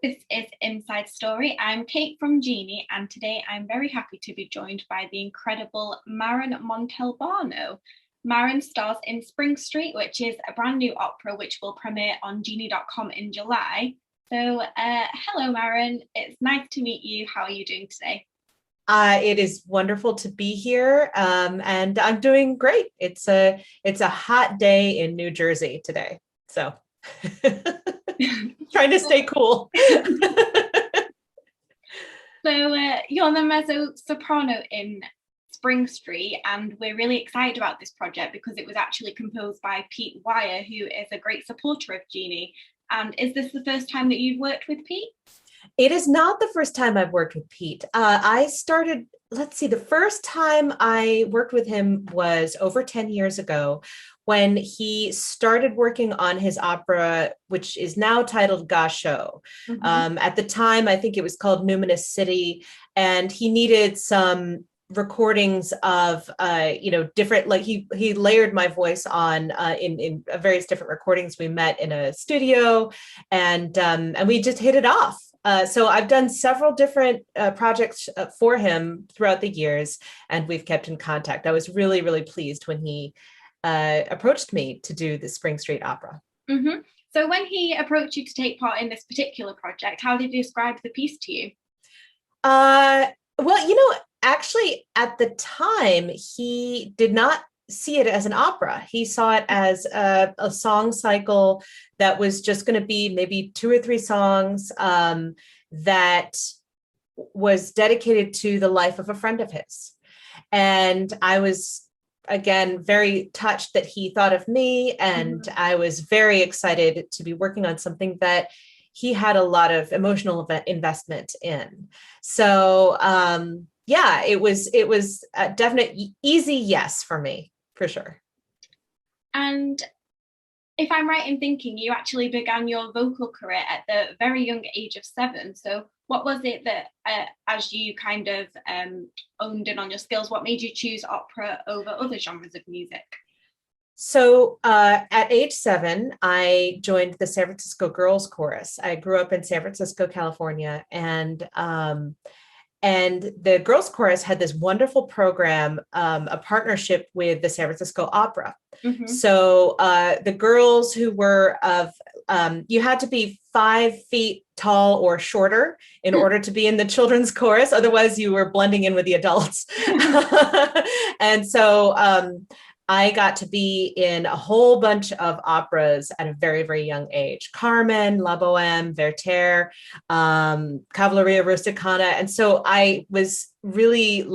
this is Inside Story. I'm Kate from Genie, and today I'm very happy to be joined by the incredible Maren Montalbano. Maren stars in Spring Street, which is a brand new opera which will premiere on genie.com in July. So, hello, Maren. It's nice to meet you. How are you doing today? It is wonderful to be here, and I'm doing great. It's a hot day in New Jersey today, so trying to stay cool. So you're the mezzo soprano in Spring Street, and we're really excited about this project because it was actually composed by Pete Wyer, who is a great supporter of Genie. And is this the first time that you've worked with Pete? It is not the first time I've worked with Pete. I started, let's see, the first time I worked with him was over 10 years ago when he started working on his opera, which is now titled Gasho. At the time, I think it was called Numinous City, and he needed some recordings of different, like he layered my voice on in various different recordings. We met in a studio, and we just hit it off. So I've done several different projects for him throughout the years, and we've kept in contact. I was really, really pleased when he approached me to do the Spring Street Opera. So when he approached you to take part in this particular project, how did he describe the piece to you? Well, actually at the time, he did not see it as an opera. He saw it as a song cycle that was just going to be maybe 2 or 3 songs that was dedicated to the life of a friend of his. And I was, again, very touched that he thought of me, and I was very excited to be working on something that he had a lot of emotional investment in. So yeah, it was a definite easy yes for me, for sure. And if I'm right in thinking, you actually began your vocal career at the very young age of 7. So what was it that, as you kind of honed in on your skills, what made you choose opera over other genres of music? So at age 7, I joined the San Francisco Girls Chorus. I grew up in San Francisco, California, and the Girls Chorus had this wonderful program, a partnership with the San Francisco Opera. So the girls who were you had to be 5 feet tall or shorter in order to be in the children's chorus. Otherwise, you were blending in with the adults. And so I got to be in a whole bunch of operas at a very, very young age. Carmen, La Boheme, Werther, Cavalleria Rusticana. And so I was really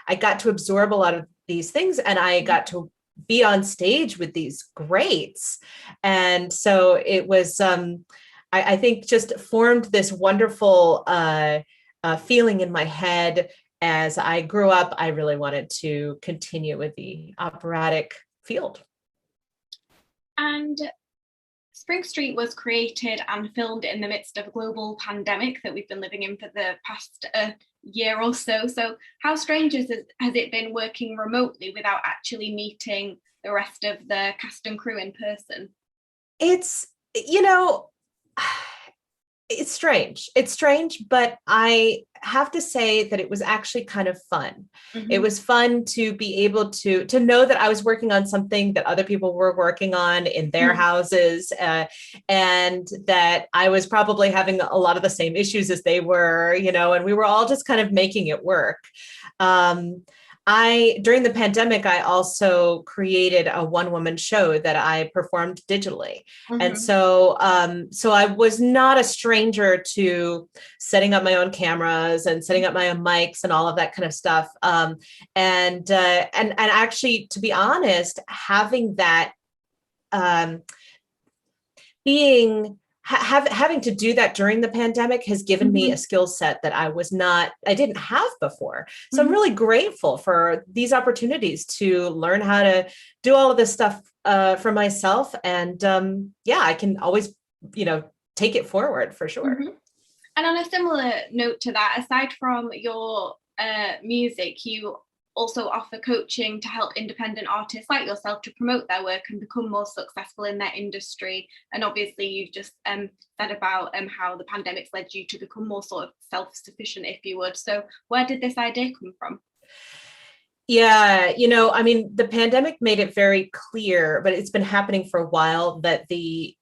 I got to absorb a lot of these things, and I got to be on stage with these greats. And so it was, I think, just formed this wonderful feeling in my head. As I grew up, I really wanted to continue with the operatic field. And Spring Street was created and filmed in the midst of a global pandemic that we've been living in for the past year or so. So how strange has it been working remotely without actually meeting the rest of the cast and crew in person? It's strange. It's strange, but I have to say that it was actually kind of fun. It was fun to be able to know that I was working on something that other people were working on in their houses, and that I was probably having a lot of the same issues as they were, and we were all just kind of making it work. During the pandemic, I also created a one-woman show that I performed digitally. And so I was not a stranger to setting up my own cameras and setting up my own mics and all of that kind of stuff. And actually, to be honest, having that having to do that during the pandemic has given me a skill set that I didn't have before. So I'm really grateful for these opportunities to learn how to do all of this stuff for myself. And I can always, take it forward for sure. And on a similar note to that, aside from your music, you also offer coaching to help independent artists like yourself to promote their work and become more successful in their industry. And obviously you've just said about how the pandemic's led you to become more sort of self-sufficient, if you would. So where did this idea come from? Yeah, I mean, the pandemic made it very clear, but it's been happening for a while, that the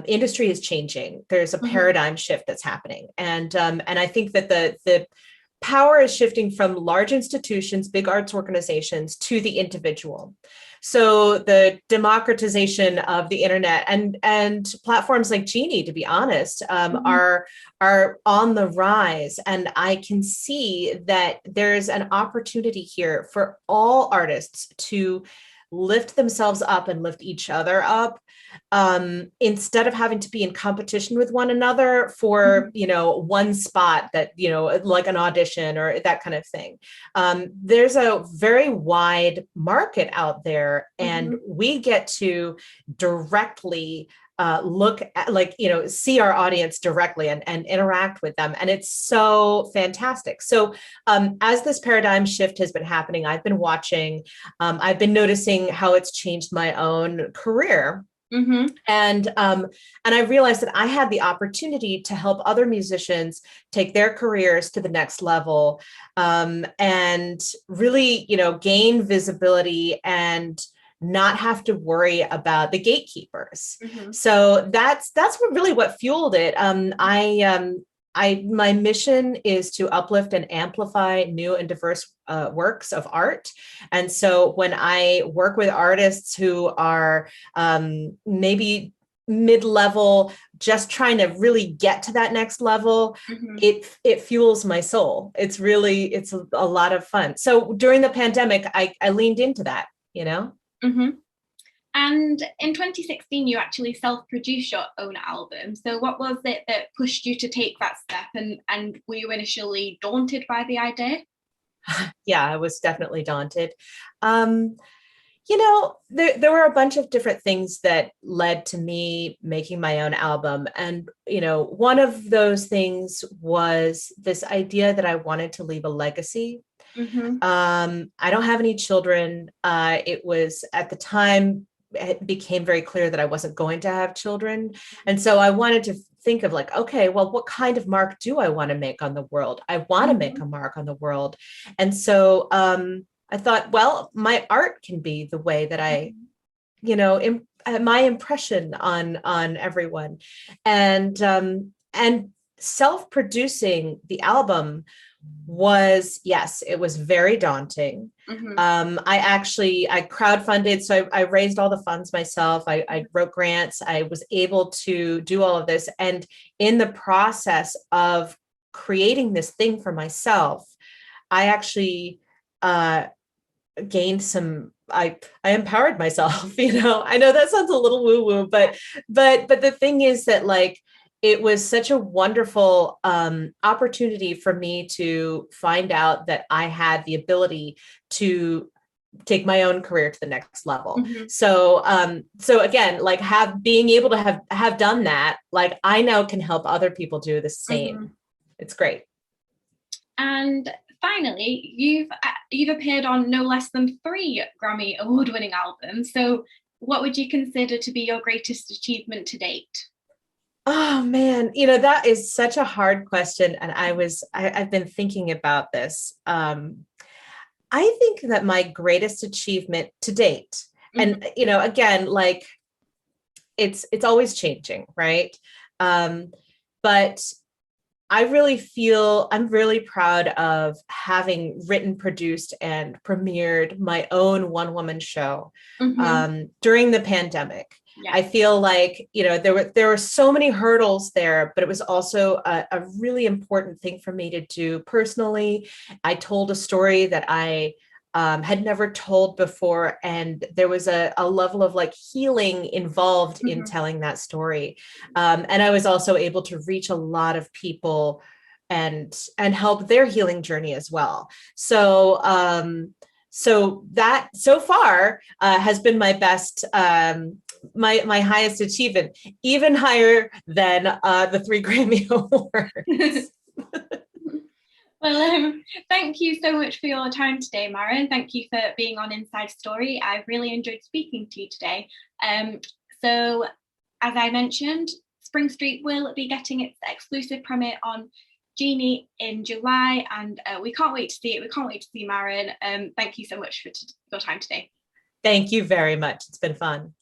industry is changing. There's a paradigm shift that's happening, and I think that the power is shifting from large institutions, big arts organizations, to the individual. So the democratization of the internet and platforms like Genie, to be honest, are on the rise. And I can see that there's an opportunity here for all artists to lift themselves up and lift each other up, instead of having to be in competition with one another for, one spot that, like an audition or that kind of thing. There's a very wide market out there, and we get to directly look at, see our audience directly and interact with them. And it's so fantastic. So as this paradigm shift has been happening, I've been watching, I've been noticing how it's changed my own career. And I realized that I had the opportunity to help other musicians take their careers to the next level, and really, gain visibility and not have to worry about the gatekeepers. So that's what fueled it. My mission is to uplift and amplify new and diverse works of art. And so when I work with artists who are maybe mid-level, just trying to really get to that next level, it fuels my soul. It's a lot of fun. So during the pandemic, I leaned into that, And in 2016, you actually self-produced your own album. So what was it that pushed you to take that step? And were you initially daunted by the idea? Yeah, I was definitely daunted. There were a bunch of different things that led to me making my own album. And, one of those things was this idea that I wanted to leave a legacy. I don't have any children. It was at the time, it became very clear that I wasn't going to have children. And so I wanted to think of okay, well, what kind of mark do I want to make on the world? I want to make a mark on the world. And so I thought, well, my art can be the way that I, my impression on everyone. And self-producing the album was, yes, it was very daunting. I crowdfunded, so I raised all the funds myself. I wrote grants. I was able to do all of this. And in the process of creating this thing for myself, I actually gained some, I empowered myself, I know that sounds a little woo-woo, but the thing is that it was such a wonderful opportunity for me to find out that I had the ability to take my own career to the next level. So again, being able to have done that, I now can help other people do the same. It's great. And finally, you've appeared on no less than 3 Grammy award-winning albums. So what would you consider to be your greatest achievement to date? Oh man, that is such a hard question. And I've been thinking about this. I think that my greatest achievement to date, and, again, it's always changing, right? But I really feel I'm really proud of having written, produced, and premiered my own one-woman show during the pandemic. Yeah. I feel there were so many hurdles there, but it was also a really important thing for me to do personally. I told a story that I had never told before, and there was a level of healing involved in telling that story. And I was also able to reach a lot of people and help their healing journey as well. So that so far has been my best, my highest achievement, even higher than the 3 Grammy Awards. Well, Thank you so much for your time today, Maren. Thank you for being on Inside Story. I've really enjoyed speaking to you today. So, as I mentioned, Spring Street will be getting its exclusive premiere on Genie in July, and we can't wait to see it. We can't wait to see Maren. Thank you so much for your time today. Thank you very much. It's been fun.